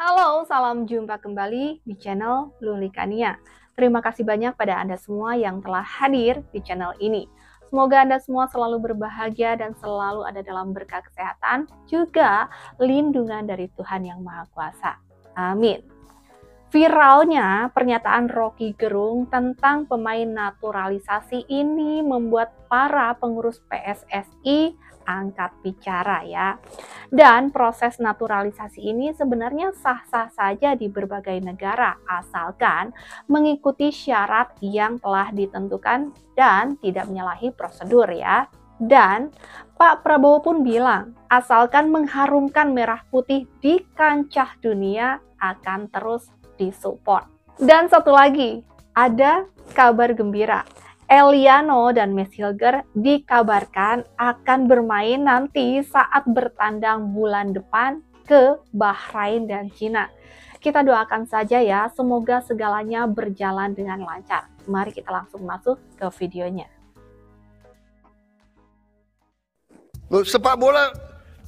Halo, salam jumpa kembali di channel Lulikania. Terima kasih banyak pada Anda semua yang telah hadir di channel ini. Semoga Anda semua selalu berbahagia dan selalu ada dalam berkah kesehatan, juga lindungan dari Tuhan Yang Maha Kuasa. Amin. Viralnya pernyataan Rocky Gerung tentang pemain naturalisasi ini membuat para pengurus PSSI angkat bicara ya. Dan proses naturalisasi ini sebenarnya sah-sah saja di berbagai negara asalkan mengikuti syarat yang telah ditentukan dan tidak menyalahi prosedur ya. Dan Pak Prabowo pun bilang, asalkan mengharumkan merah putih di kancah dunia akan terus disupport. Dan satu lagi, ada kabar gembira. Eliano dan Miss Hilger dikabarkan akan bermain nanti saat bertandang bulan depan ke Bahrain dan Cina. Kita doakan saja ya, semoga segalanya berjalan dengan lancar. Mari kita langsung masuk ke videonya. Sepak bola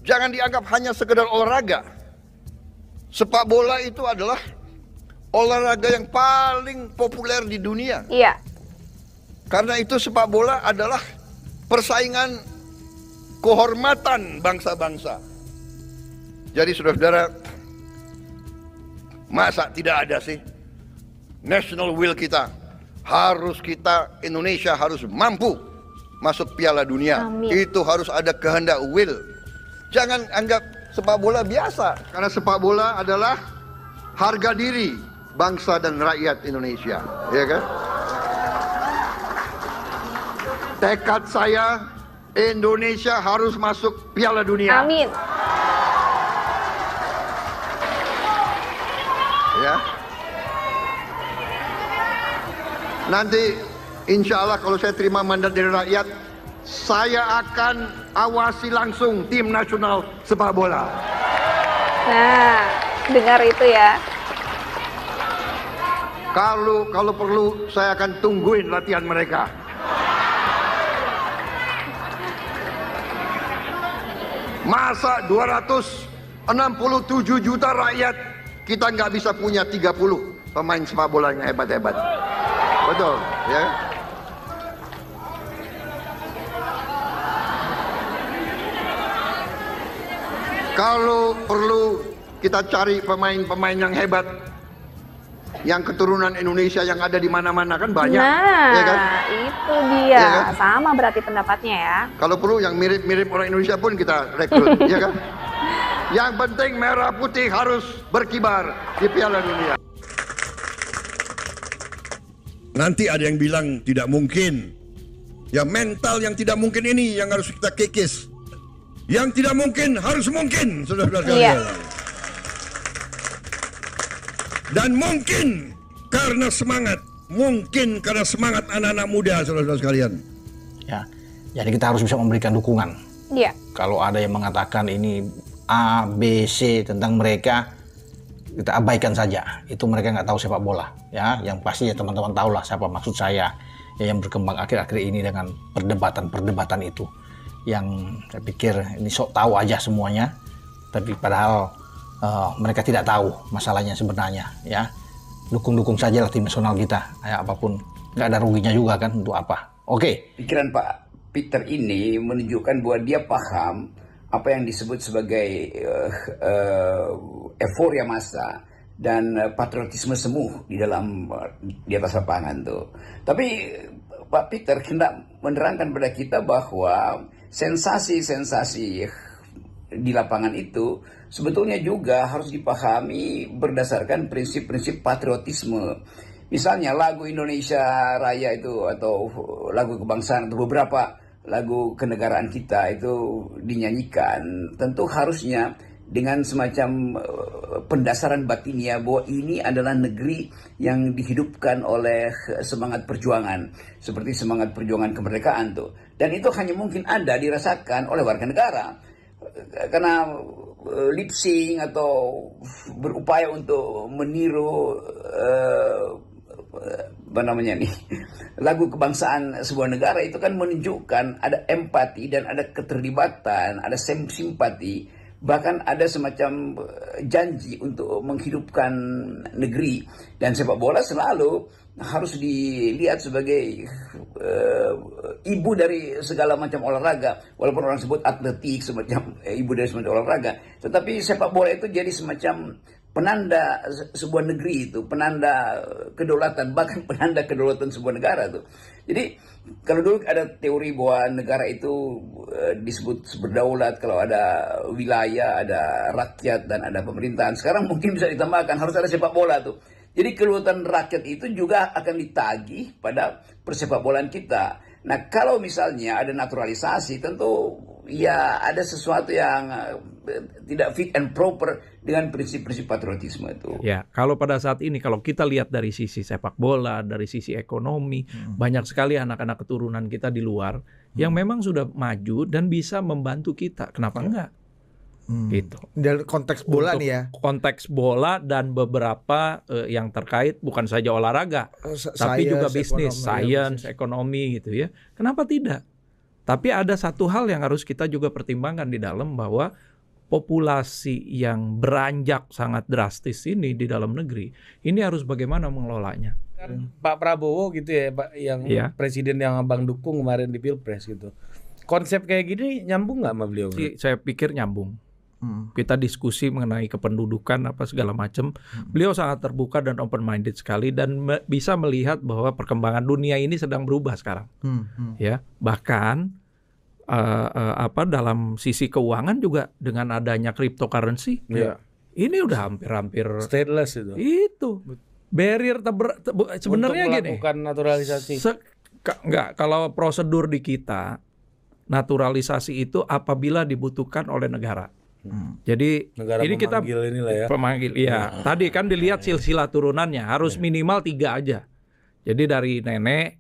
jangan dianggap hanya sekedar olahraga. Sepak bola itu adalah olahraga yang paling populer di dunia. Iya. Karena itu sepak bola adalah persaingan kehormatan bangsa-bangsa. Jadi saudara-saudara, masa tidak ada sih national will kita? Indonesia harus mampu masuk Piala Dunia. Amin. Itu harus ada kehendak will. Jangan anggap sepak bola biasa. Karena sepak bola adalah harga diri bangsa dan rakyat Indonesia, ya kan? Tekad saya, Indonesia harus masuk Piala Dunia. Amin. Ya. Nanti insya Allah kalau saya terima mandat dari rakyat, saya akan awasi langsung tim nasional sepak bola. Nah, dengar itu ya. Kalau perlu saya akan tungguin latihan mereka. Masa 267 juta rakyat kita nggak bisa punya 30 pemain sepak bola yang hebat-hebat. Betul, ya. Kalau perlu kita cari pemain-pemain yang hebat, yang keturunan Indonesia yang ada di mana-mana kan banyak. Nah, ya kan? itu dia. Ya kan? Sama berarti pendapatnya ya. Kalau perlu yang mirip-mirip orang Indonesia pun kita rekrut, ya kan? Yang penting merah putih harus berkibar di Piala Dunia. Nanti ada yang bilang tidak mungkin. Ya mental yang tidak mungkin ini yang harus kita kikis. Yang tidak mungkin harus mungkin, saudara-saudara sekalian. Iya. Dan mungkin karena semangat anak-anak muda, saudara-saudara sekalian. Ya, jadi kita harus bisa memberikan dukungan. Iya. Kalau ada yang mengatakan ini A, B, C tentang mereka, kita abaikan saja. Itu mereka nggak tahu sepak bola. Ya, yang pasti ya teman-teman tahulah siapa maksud saya. Ya, yang berkembang akhir-akhir ini dengan perdebatan itu. Yang saya pikir ini sok tahu aja semuanya. Tapi padahal mereka tidak tahu masalahnya sebenarnya, ya. Dukung saja lah tim nasional kita, kayak apapun, nggak ada ruginya juga kan, untuk apa? Oke. Pikiran Pak Peter ini menunjukkan bahwa dia paham apa yang disebut sebagai euforia massa dan patriotisme semu di atas lapangan tuh. Tapi Pak Peter hendak menerangkan pada kita bahwa sensasi-sensasi di lapangan itu sebetulnya juga harus dipahami berdasarkan prinsip-prinsip patriotisme. Misalnya lagu Indonesia Raya itu atau lagu kebangsaan atau beberapa lagu kenegaraan kita itu dinyanyikan, tentu harusnya dengan semacam pendasaran batinnya bahwa ini adalah negeri yang dihidupkan oleh semangat perjuangan, seperti semangat perjuangan kemerdekaan tuh. Dan itu hanya mungkin ada dirasakan oleh warga negara. Karena lip sync atau berupaya untuk meniru lagu kebangsaan sebuah negara itu kan menunjukkan ada empati dan ada keterlibatan, ada simpati bahkan ada semacam janji untuk menghidupkan negeri, dan sepak bola selalu harus dilihat sebagai ibu dari segala macam olahraga, walaupun orang sebut atletik semacam ibu dari semacam olahraga, tetapi sepak bola itu jadi semacam penanda sebuah negeri, itu penanda kedaulatan, bahkan penanda kedaulatan sebuah negara tuh. Jadi kalau dulu ada teori bahwa negara itu disebut berdaulat kalau ada wilayah, ada rakyat, dan ada pemerintahan. Sekarang mungkin bisa ditambahkan harus ada sepak bola tuh. Jadi kedaulatan rakyat itu juga akan ditagih pada persepak bolaan kita. Nah, kalau misalnya ada naturalisasi, tentu ya ada sesuatu yang tidak fit and proper dengan prinsip-prinsip patriotisme itu. Ya, kalau pada saat ini kalau kita lihat dari sisi sepak bola, dari sisi ekonomi, banyak sekali anak-anak keturunan kita di luar yang memang sudah maju dan bisa membantu kita. Kenapa enggak? Gitu. Dari konteks bola Untuk nih ya. konteks bola dan beberapa yang terkait bukan saja olahraga, tapi juga bisnis, science, ekonomi gitu ya. Kenapa tidak? Tapi ada satu hal yang harus kita juga pertimbangkan di dalam, bahwa populasi yang beranjak sangat drastis ini di dalam negeri, ini harus bagaimana mengelolanya. Pak Prabowo gitu ya, Pak, yang presiden yang abang dukung kemarin di Pilpres gitu. Konsep kayak gini nyambung nggak sama beliau? Saya pikir nyambung. Kita diskusi mengenai kependudukan apa segala macam. Beliau sangat terbuka dan open minded sekali, dan bisa melihat bahwa perkembangan dunia ini sedang berubah sekarang. Ya, bahkan dalam sisi keuangan juga dengan adanya cryptocurrency, ini udah hampir-hampir stateless itu. Itu barrier sebenarnya gini. Bukan naturalisasi. Enggak, kalau prosedur di kita, naturalisasi itu apabila dibutuhkan oleh negara. Jadi negara ini kita inilah ya. Pemanggil, iya. Tadi kan dilihat silsilah turunannya harus minimal 3 aja. Jadi dari nenek,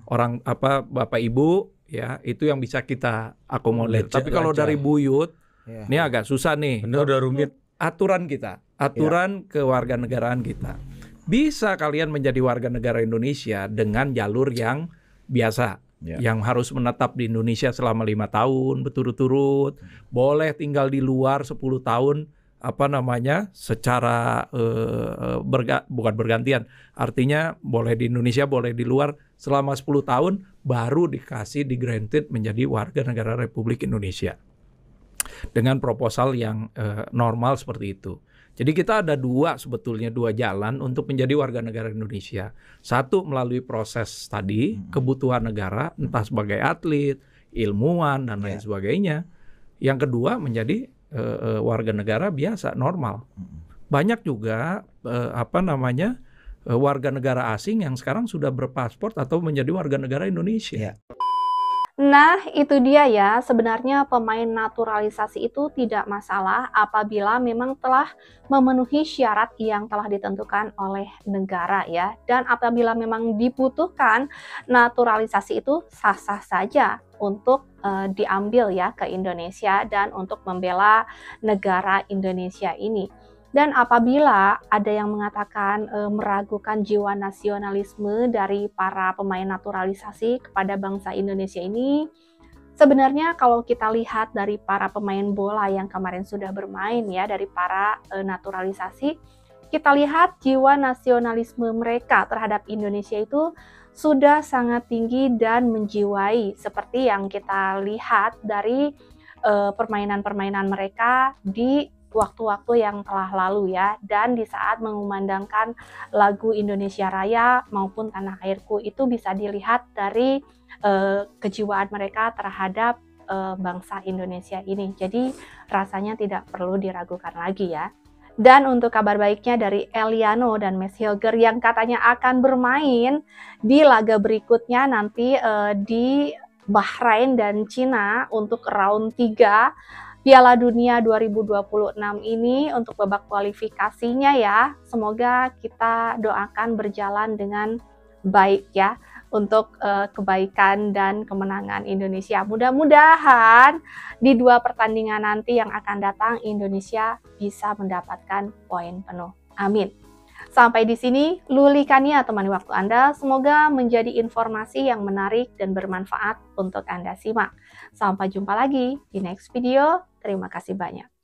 orang bapak ibu, ya itu yang bisa kita akomodir. Tapi kalau dari buyut, ini agak susah nih. Benar, udah rumit. Aturan kewarganegaraan kita. Bisa kalian menjadi warga negara Indonesia dengan jalur yang biasa. Yang harus menetap di Indonesia selama 5 tahun berturut-turut, boleh tinggal di luar 10 tahun secara bukan bergantian, artinya boleh di Indonesia, boleh di luar selama 10 tahun, baru di granted menjadi warga negara Republik Indonesia dengan proposal yang normal seperti itu. Jadi kita ada sebetulnya dua jalan untuk menjadi warga negara Indonesia. Satu melalui proses tadi, kebutuhan negara, entah sebagai atlet, ilmuwan, dan lain sebagainya. Yang kedua menjadi warga negara biasa, normal. Banyak juga warga negara asing yang sekarang sudah berpaspor atau menjadi warga negara Indonesia. Nah, itu dia ya, sebenarnya pemain naturalisasi itu tidak masalah apabila memang telah memenuhi syarat yang telah ditentukan oleh negara ya. Dan apabila memang dibutuhkan, naturalisasi itu sah-sah saja untuk diambil ya ke Indonesia dan untuk membela negara Indonesia ini. Dan apabila ada yang mengatakan meragukan jiwa nasionalisme dari para pemain naturalisasi kepada bangsa Indonesia ini, sebenarnya kalau kita lihat dari para pemain bola yang kemarin sudah bermain ya, dari para naturalisasi, kita lihat jiwa nasionalisme mereka terhadap Indonesia itu sudah sangat tinggi dan menjiwai, seperti yang kita lihat dari permainan-permainan mereka di waktu-waktu yang telah lalu ya, dan di saat mengumandangkan lagu Indonesia Raya maupun Tanah Airku, itu bisa dilihat dari kejiwaan mereka terhadap bangsa Indonesia ini. Jadi rasanya tidak perlu diragukan lagi ya. Dan untuk kabar baiknya dari Eliano dan Max Hilger yang katanya akan bermain di laga berikutnya nanti di Bahrain dan Cina untuk round 3 Piala Dunia 2026 ini untuk babak kualifikasinya ya. Semoga kita doakan berjalan dengan baik ya untuk kebaikan dan kemenangan Indonesia. Mudah-mudahan di 2 pertandingan nanti yang akan datang Indonesia bisa mendapatkan poin penuh. Amin. Sampai di sini Luli Kania temani waktu Anda. Semoga menjadi informasi yang menarik dan bermanfaat untuk Anda simak. Sampai jumpa lagi di next video. Terima kasih banyak.